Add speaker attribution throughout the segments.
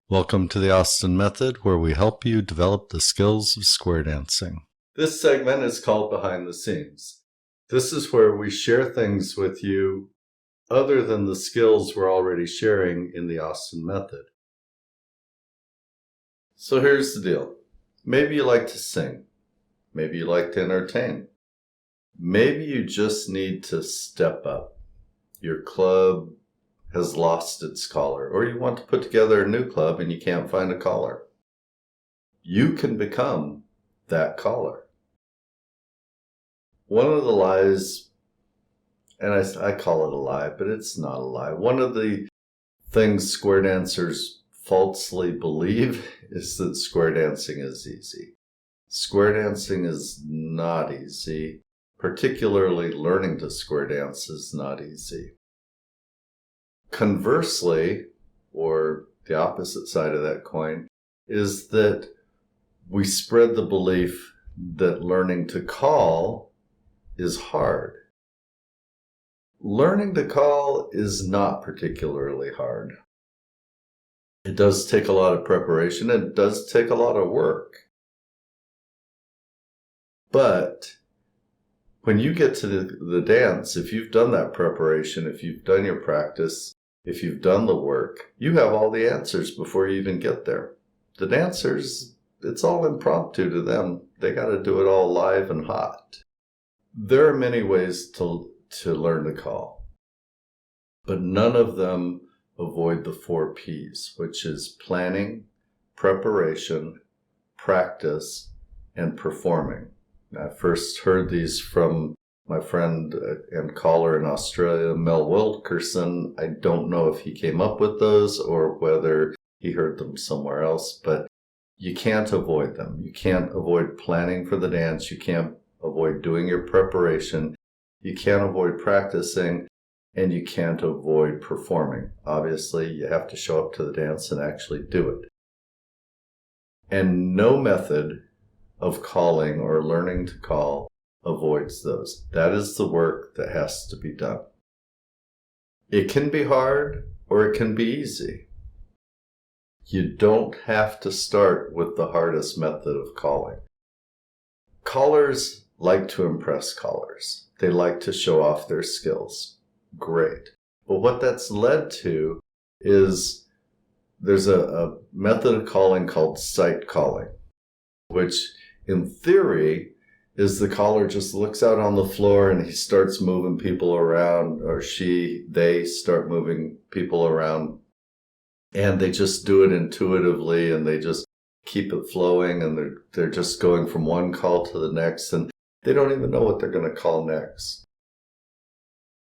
Speaker 1: Welcome to the Austin Method, where we help you develop the skills of square dancing. This segment is called Behind the Scenes. This is where we share things with you other than the skills we're already sharing in the Austin Method. So here's the deal. Maybe you like to sing. Maybe you like to entertain. Maybe you just need to step up. Your club has lost its caller, or you want to put together a new club and you can't find a caller. You can become that caller. One of the lies, and I call it a lie, but it's not a lie. One of the things square dancers falsely believe is that square dancing is easy. Square dancing is not easy. Particularly learning to square dance is not easy. Conversely, or the opposite side of that coin, is that we spread the belief that learning to call is hard. Learning to call is not particularly hard. It does take a lot of preparation, and it does take a lot of work. But when you get to the dance, if you've done that preparation, if you've done your practice, if you've done the work, you have all the answers before you even get there. The dancers, it's all impromptu to them. They got to do it all live and hot. There are many ways to learn to call, but none of them avoid the 4 P's, which is planning, preparation, practice, and performing. I first heard these from my friend and caller in Australia, Mel Wilkerson. I don't know if he came up with those or whether he heard them somewhere else, but you can't avoid them. You can't avoid planning for the dance. You can't avoid doing your preparation. You can't avoid practicing, and you can't avoid performing. Obviously, you have to show up to the dance and actually do it. And no method of calling or learning to call avoids those. That is the work that has to be done. It can be hard or it can be easy. You don't have to start with the hardest method of calling. Callers like to impress callers. They like to show off their skills. Great. But what that's led to is there's a method of calling called sight calling, which in theory is the caller just looks out on the floor and he starts moving people around, or they start moving people around, and they just do it intuitively and they just keep it flowing, and they're just going from one call to the next, and they don't even know what they're going to call next.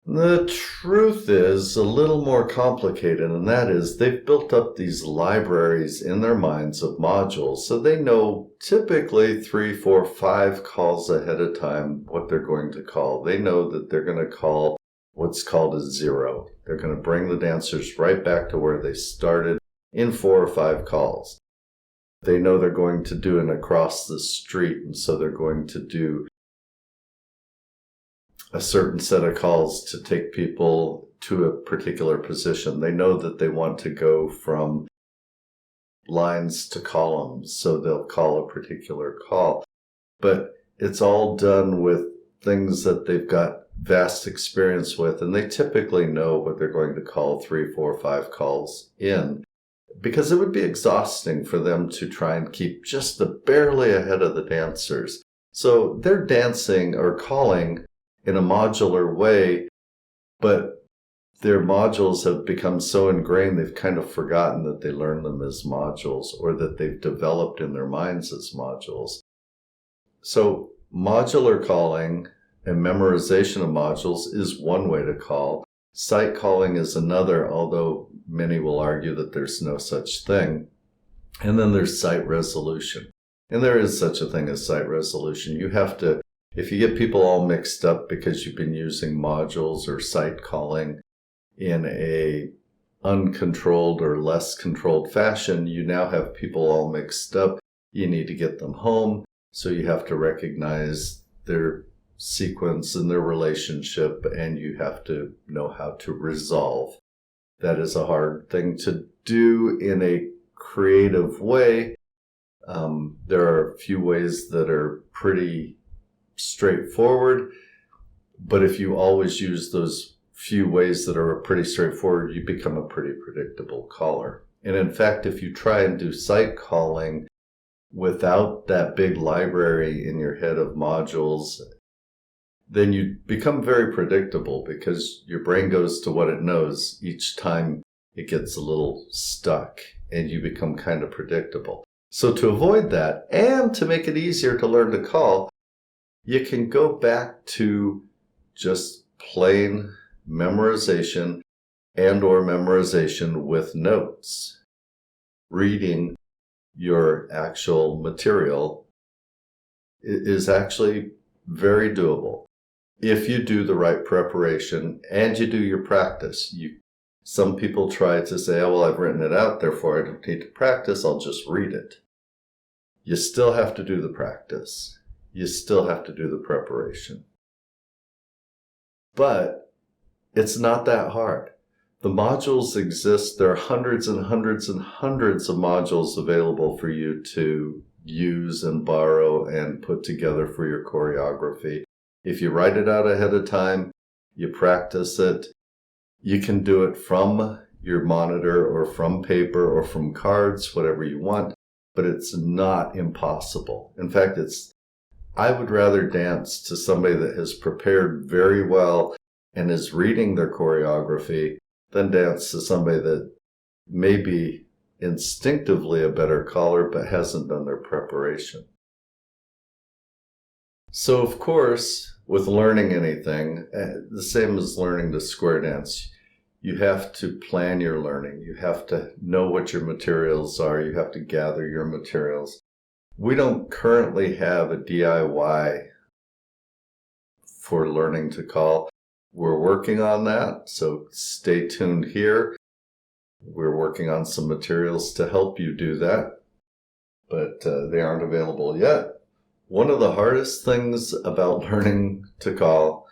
Speaker 1: The truth is a little more complicated, and that is they've built up these libraries in their minds of modules, so they know typically 3, 4, 5 calls ahead of time what they're going to call. They know that they're going to call what's called a 0. They're going to bring the dancers right back to where they started in 4 or 5 calls. They know they're going to do an across the street, and so they're going to do a certain set of calls to take people to a particular position. They know that they want to go from lines to columns, so they'll call a particular call. But it's all done with things that they've got vast experience with, and they typically know what they're going to call 3, 4, 5 calls in, because it would be exhausting for them to try and keep just barely ahead of the dancers. So they're dancing or calling in a modular way, but their modules have become so ingrained they've kind of forgotten that they learned them as modules, or that they've developed in their minds as modules. So modular calling and memorization of modules is one way to call. Sight calling is another, although many will argue that there's no such thing. And then there's sight resolution. And there is such a thing as sight resolution. You have to, if you get people all mixed up because you've been using modules or sight calling in a uncontrolled or less controlled fashion, you now have people all mixed up. You need to get them home, so you have to recognize their sequence and their relationship, and you have to know how to resolve. That is a hard thing to do in a creative way. There are a few ways that are pretty straightforward, but if you always use those few ways that are pretty straightforward, you become a pretty predictable caller. And in fact, if you try and do sight calling without that big library in your head of modules, then you become very predictable because your brain goes to what it knows each time it gets a little stuck, and you become kind of predictable. So to avoid that and to make it easier to learn to call, you can go back to just plain memorization and or memorization with notes. Reading your actual material is actually very doable if you do the right preparation and you do your practice. Some people try to say, oh, well, I've written it out, therefore I don't need to practice, I'll just read it. You still have to do the practice. You still have to do the preparation. But it's not that hard. The modules exist. There are hundreds and hundreds and hundreds of modules available for you to use and borrow and put together for your choreography. If you write it out ahead of time, you practice it, you can do it from your monitor or from paper or from cards, whatever you want, but it's not impossible. In fact, I would rather dance to somebody that has prepared very well and is reading their choreography than dance to somebody that may be instinctively a better caller but hasn't done their preparation. So, of course, with learning anything, the same as learning the square dance, you have to plan your learning. You have to know what your materials are. You have to gather your materials. We don't currently have a DIY for learning to call. We're working on that, so stay tuned here. We're working on some materials to help you do that, but they aren't available yet. One of the hardest things about learning to call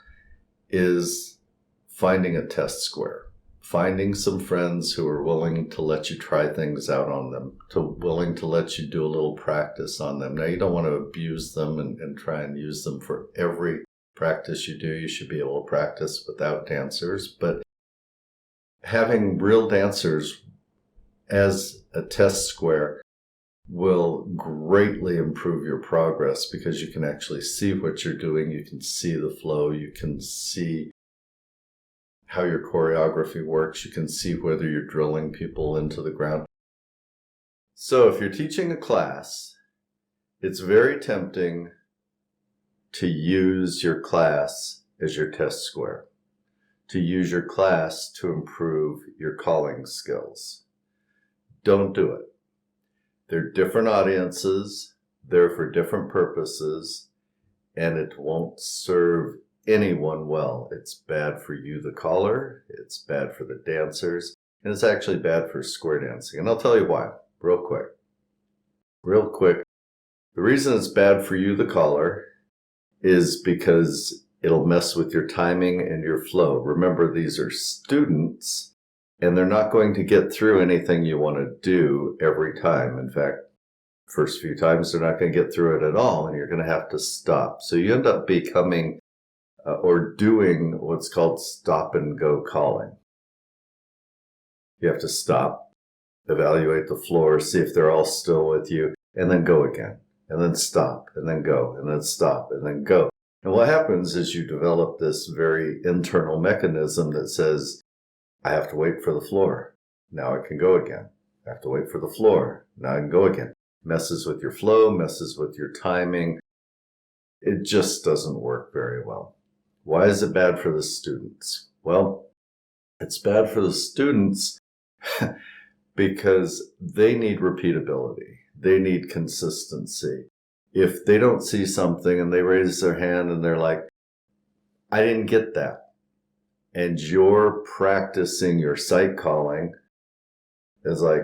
Speaker 1: is finding a test square. Finding some friends who are willing to let you try things out on them, willing to let you do a little practice on them. Now, you don't want to abuse them and try and use them for every practice you do. You should be able to practice without dancers, but having real dancers as a test square will greatly improve your progress because you can actually see what you're doing. You can see the flow. You can see how your choreography works. You can see whether you're drilling people into the ground. So if you're teaching a class, it's very tempting to use your class as your test square, to use your class to improve your calling skills. Don't do it. They're different audiences, they're for different purposes, and it won't serve anyone well. It's bad for you, the caller, it's bad for the dancers, and it's actually bad for square dancing. And I'll tell you why, real quick. The reason it's bad for you, the caller, is because it'll mess with your timing and your flow. Remember, these are students, and they're not going to get through anything you want to do every time. In fact, first few times, they're not going to get through it at all, and you're going to have to stop. So you end up becoming or doing what's called stop and go calling. You have to stop, evaluate the floor, see if they're all still with you, and then go again, and then stop, and then go, and then stop, and then go. And what happens is you develop this very internal mechanism that says, I have to wait for the floor. Now I can go again. I have to wait for the floor. Now I can go again. Messes with your flow, messes with your timing. It just doesn't work very well. Why is it bad for the students? Well, it's bad for the students because they need repeatability. They need consistency. If they don't see something and they raise their hand and they're like, I didn't get that, and you're practicing your sight calling, is like,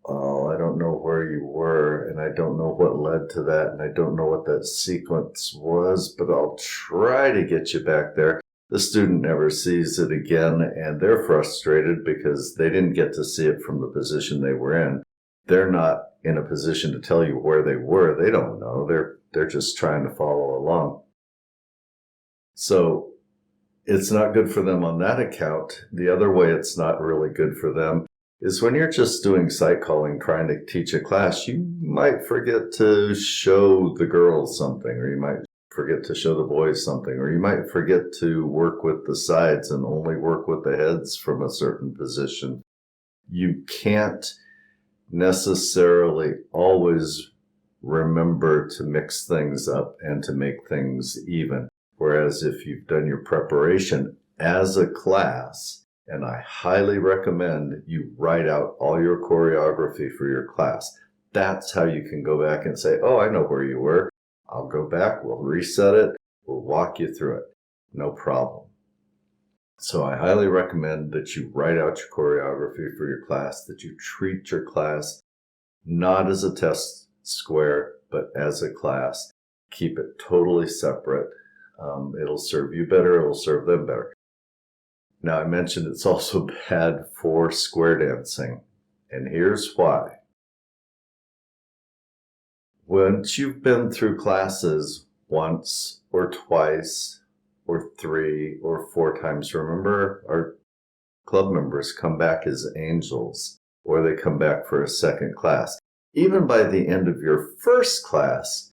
Speaker 1: oh, I don't know where you were, and I don't know what led to that, and I don't know what that sequence was, but I'll try to get you back there. The student never sees it again, and they're frustrated because they didn't get to see it from the position they were in. they're not in a position to tell you where they were. They don't know. They're just trying to follow along. So it's not good for them on that account. The other way it's not really good for them is when you're just doing sight calling, trying to teach a class, you might forget to show the girls something, or you might forget to show the boys something, or you might forget to work with the sides and only work with the heads from a certain position. You can't necessarily always remember to mix things up and to make things even. Whereas if you've done your preparation as a class, and I highly recommend you write out all your choreography for your class. That's how you can go back and say, oh, I know where you were. I'll go back, we'll reset it, we'll walk you through it. No problem. So I highly recommend that you write out your choreography for your class, that you treat your class not as a test square, but as a class. Keep it totally separate. It'll serve you better, it'll serve them better. Now, I mentioned it's also bad for square dancing, and here's why. Once you've been through classes once or twice or 3 or 4 times, remember our club members come back as angels, or they come back for a second class. Even by the end of your first class,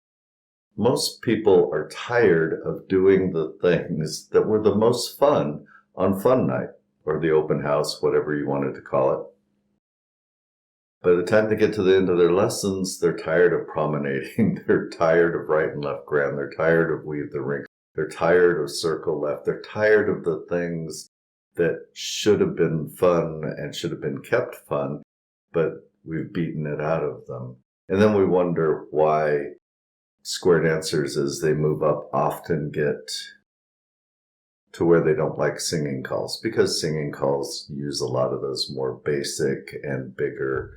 Speaker 1: most people are tired of doing the things that were the most fun on fun night, or the open house, whatever you wanted to call it. By the time they get to the end of their lessons, they're tired of promenading, they're tired of right and left grand, they're tired of weave the ring, they're tired of circle left, they're tired of the things that should have been fun and should have been kept fun, but we've beaten it out of them. And then we wonder why square dancers, as they move up, often get to where they don't like singing calls, because singing calls use a lot of those more basic and bigger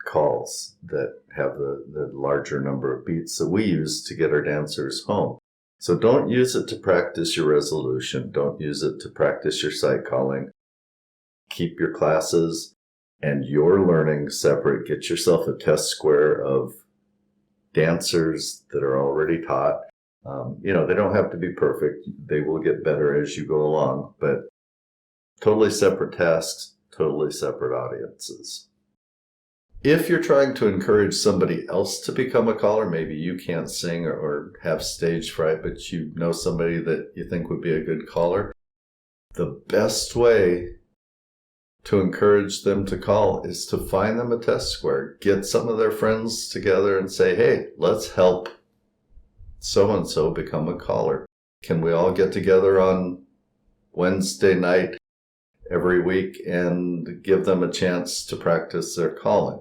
Speaker 1: calls that have the larger number of beats that we use to get our dancers home. So don't use it to practice your resolution. Don't use it to practice your sight calling. Keep your classes and your learning separate. Get yourself a test square of dancers that are already taught. They don't have to be perfect. They will get better as you go along, but totally separate tasks, totally separate audiences. If you're trying to encourage somebody else to become a caller, maybe you can't sing or have stage fright, but you know somebody that you think would be a good caller, the best way to encourage them to call is to find them a test square. Get some of their friends together and say, hey, let's help so-and-so become a caller. Can we all get together on Wednesday night every week and give them a chance to practice their calling?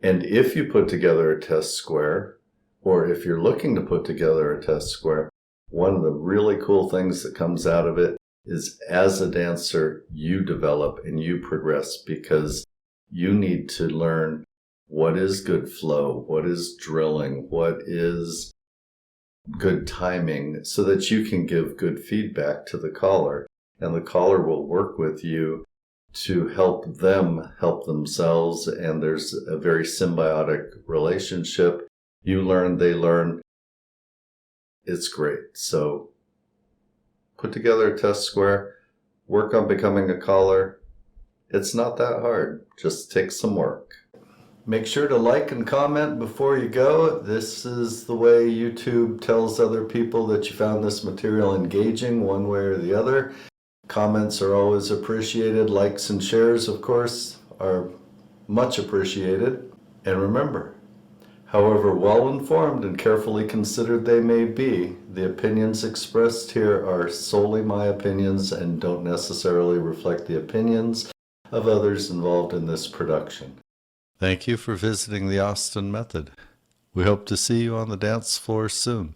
Speaker 1: And if you put together a test square, or if you're looking to put together a test square, one of the really cool things that comes out of it is, as a dancer, you develop and you progress, because you need to learn what is good flow, what is drilling, what is good timing, so that you can give good feedback to the caller, and the caller will work with you to help them help themselves, and there's a very symbiotic relationship. You learn, they learn. It's great. So put together a test square, work on becoming a caller. It's not that hard, just takes some work. Make sure to like and comment before you go. This is the way YouTube tells other people that you found this material engaging one way or the other. Comments are always appreciated. Likes and shares, of course, are much appreciated. And remember, however well-informed and carefully considered they may be, the opinions expressed here are solely my opinions and don't necessarily reflect the opinions of others involved in this production. Thank you for visiting the Austin Method. We hope to see you on the dance floor soon.